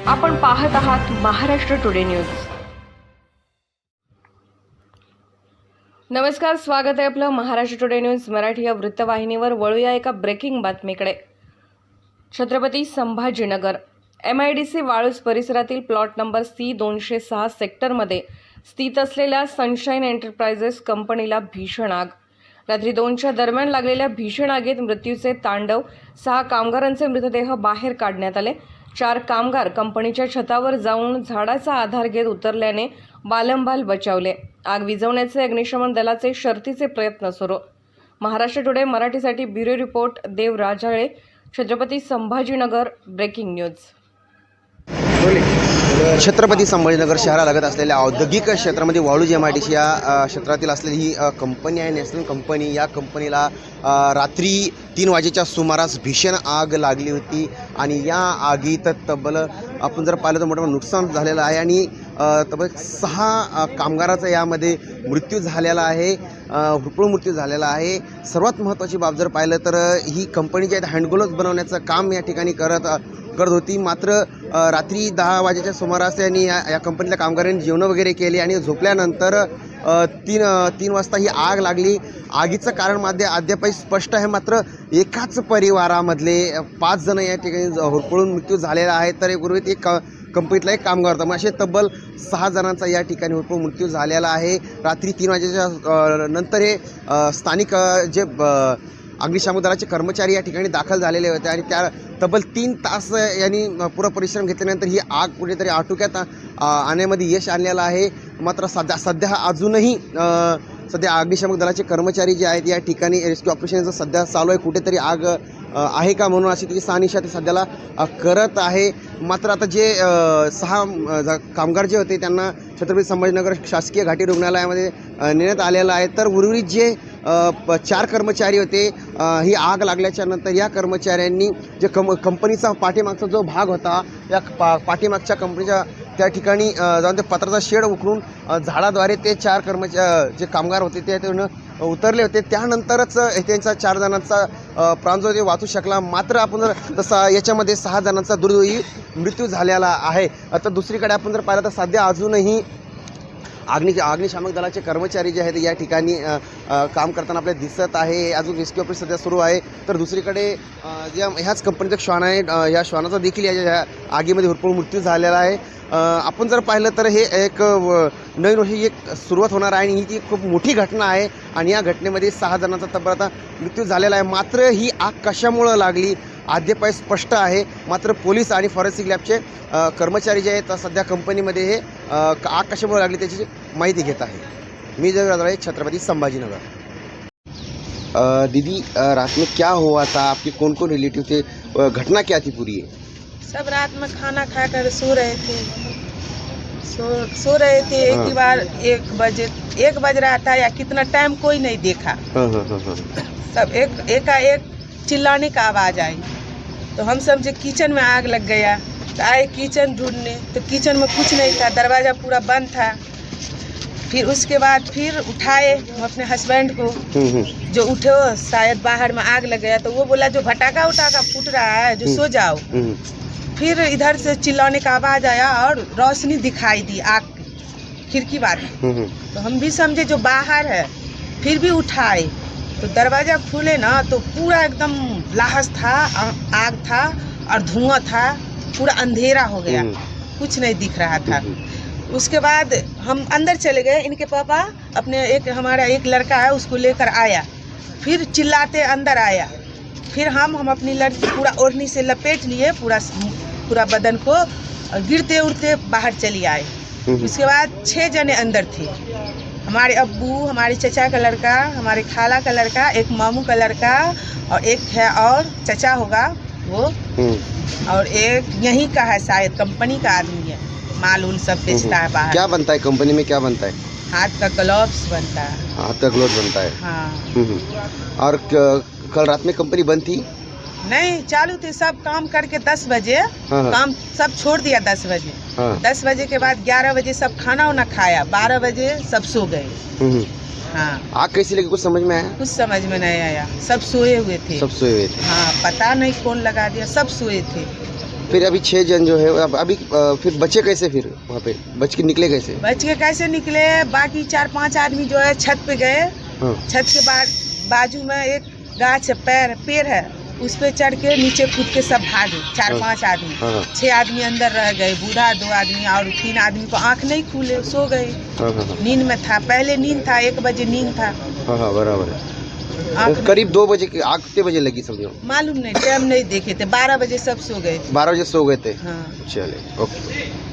आपण पाहत आहात महाराष्ट्र टुडे न्यूज। नमस्कार, स्वागत आहे आपलं महाराष्ट्र टुडे न्यूज मराठी या वृत्तवाहिनीवर। वळूया एका ब्रेकिंग बातमीकडे। छत्रपती संभाजीनगर MIDC वाळूज परिसरातील प्लॉट नंबर C206 सेक्टरमध्ये स्थित असलेल्या सनशाईन एंटरप्राइजेस कंपनीला भीषण आग। रात्री 2च्या दरम्यान लागलेल्या भीषण आगीत मृत्यूचे तांडव। 6 कामगारांचे मृतदेह बाहेर काढण्यात आले। 4 कामगार कंपनीच्या छतावर जाऊन झाडाचा आधार घेत उतरल्याने बालंबाल बचावले। आग विझवण्याचे अग्निशमन दलाचे शर्थीचे प्रयत्न सुरू। महाराष्ट्र टुडे मराठीसाठी bureau report Dev Rajale, Chhatrapati Sambhajinagar. Breaking news. Chhatrapati Sambhajinagar शहरालगत असलेल्या औद्योगिक क्षेत्रामध्ये वाळूज MIDC या क्षेत्रातील असलेली ही कंपनी आहे, नॅशनल कंपनी। या कंपनीला रात्री 3 वाजेच्या सुमारास भीषण आग लागली होती आणि या आगीत तब्बल आपण जर पाहिलं तर मोठं नुकसान झालेलं आहे आणि तब्बल 6 कामगाराचा यामध्ये मृत्यू झालेला आहे, हुरपळून मृत्यू झालेला आहे। सर्वात महत्त्वाची बाब जर पाहिलं तर ही कंपनी जी आहे हँडग्लोव्ज बनवण्याचं काम या ठिकाणी करत होती। मात्र रात्री 10 वाजेच्या सुमारास त्यांनी या कंपनीच्या कामगारांनी जेवण वगैरे केले आणि झोपल्यानंतर 3 वाजता ही आग लागली। आगीचं कारण मध्ये अद्याप स्पष्ट आहे, मात्र एकाच परिवारामधले 5 जण या ठिकाणी होरपळून मृत्यू झालेला आहे, तर उर्वरित एक कंपनीतला एक कामगार होता। मग असे तब्बल 6 जणांचा या ठिकाणी होरपळून मृत्यू झालेला आहे। रात्री 3 वाजेच्या नंतर हे स्थानिक जे अग्निशामक दलाचे कर्मचारी या ठिकाणी दाखल झालेले होते आणि त्या तब्बल 3 तास यांनी पुरा परिश्रम घेतल्यानंतर ही आग कुठेतरी आटोक्यात आणण्यामध्ये यश आणलेलं आहे। मात्र सध्या अजूनही सध्या अग्निशामक दलाचे कर्मचारी जे आहेत या ठिकाणी रेस्क्यू ऑपरेशनचं सध्या चालू आहे। कुठेतरी आग आहे का म्हणून अशी ती शहानिशा ते सध्याला करत आहे। मात्र आता जे 6 कामगार जे होते त्यांना छत्रपती संभाजीनगर शासकीय घाटी रुग्णालयामध्ये नेण्यात आलेलं आहे, तर उर्वरित जे 4 कर्मचारी होते ही आग लागल्याच्या नंतर या कर्मचाऱ्यांनी जे कंपनीचा पाठीमागचा जो भाग होता या पाठीमागच्या कंपनीच्या त्या ठिकाणी जाऊन ते पत्राचा शेड उकरून झाडाद्वारे ते 4 जे कामगार होते ते उतरले होते। त्यानंतरच त्यांचा 4 जणांचा प्राण जो ते वाचू शकला। मात्र आपण जर तसा याच्यामध्ये 6 जणांचा दुर्दैवी मृत्यू झालेला आहे। आता दुसरीकडे आपण जर पाहिलं तर सध्या अजूनही अग्निशामक दलाचे कर्मचारी जे आहेत या ठिकाणी काम करताना आपल्याला दिसत आहे। अजून रेस्क्यू ऑपरेशन सध्या सुरू आहे, तर दुसरीकडे ज्या ह्याच कंपनीचा श्वान आहे या श्वानाचा देखील या आगीमध्ये होरपळून मृत्यू झालेला आहे। आपण जर पाहिलं तर हे एक नवीन वर्षी एक सुरुवात होणार आहे आणि ही ती खूप मोठी घटना आहे आणि या घटनेमध्ये 6 जणांचा तब्बल आता मृत्यू झालेला आहे। मात्र ही आग कशामुळं लागली अद्याप स्पष्ट आहे। मात्र पोलीस आणि फॉरेन्सिक लॅबचे कर्मचारी जे आहेत सध्या कंपनीमध्ये हे आग कशामुळे लागली त्याची माहिती घेत आहे। मी जर छत्रपती संभाजीनगर। दीदी, रात में क्या हुआ था? आपके कौन कौन रिलेटिव थे? घटना क्या थी पूरी? सब रात में खाना खाकर सो रहे थे। एक ही बार 1 बज रहा था या कितना टाइम कोई नहीं देखा। सब एकाएक चिल्लाने का आवाज़ आई तो हम समझे किचन में आग लग गया, तो आए किचन ढूंढने, तो किचन में कुछ नहीं था, दरवाज़ा पूरा बंद था। फिर उसके बाद फिर उठाए हम अपने हस्बैंड को, जो उठे शायद बाहर में आग लग गया, तो वो बोला जो भटाका उठाका फूट रहा है जो सो जाओ। फिर इधर से चिल्लाने का आवाज़ आया और रोशनी दिखाई दी आग की खिड़की बात, तो हम भी समझे जो बाहर है, फिर भी उठाए तो दरवाज़ा खुले ना तो पूरा एकदम लाहस था, आग था और धुआं था, पूरा अंधेरा हो गया, कुछ नहीं दिख रहा था। उसके बाद हम अंदर चले गए, इनके पापा अपने हमारा एक लड़का है उसको लेकर आया, फिर चिल्लाते अंदर आया। फिर हम अपनी लड़की पूरा ओढ़नी से लपेट लिए पूरा बदन को, गिरते उड़ते बाहर चली आए। उसके बाद 6 जने अंदर थे, हमारे अब्बू, हमारे चचा का लड़का, हमारे खाला का लड़का, एक मामू का लड़का और एक है और चचा होगा वो, और एक यहीं का है शायद कंपनी का आदमी है, माल उल सब बेचता है बाहर। क्या बनता है कंपनी में? क्या बनता है? हाथ का ग्लव्स बनता है। हाथ का ग्लव्स बनता है। हाँ। और कल रात में कंपनी बंद थी? नहीं, चालू थे, सब काम करके 10 बजे काम सब छोड़ दिया। 10 बजे 10 बजे के बाद 11 बजे सब खाना वाना खाया, 12 बजे सब सो गए। हाँ। आग कैसी लगी, कुछ समझ में आया? कुछ समझ में नहीं आया, सब सोए हुए थे। सब सोए हुए थे? हाँ, पता नहीं कौन लगा दिया, सब सोए थे। फिर अभी 6 जन जो है अभी फिर बचे कैसे, फिर वहाँ पे बच के निकले कैसे? बच के कैसे निकले, बाकी 4-5 आदमी जो है छत पे गए। हाँ छत के बाजू में एक गाछ पेड़ है, उस पे चढ़ के नीचे कूद के सब भागे 4-5 आदमी। हाँ। 6 आदमी अंदर रह गए, बूढ़ा 2 आदमी और 3 आदमी को आंख नहीं खुले, सो गए। हाँ हाँ नींद में था, पहले नींद था, 1 बजे नींद था। हाँ हाँ बराबर है। आँख करीब 2 बजे की आग कितने बजे लगी समझो? मालूम नहीं, टाइम नहीं देखे थे, 12 बजे सब सो गए। 12 बजे सो गए थे। हाँ। चले, ओके।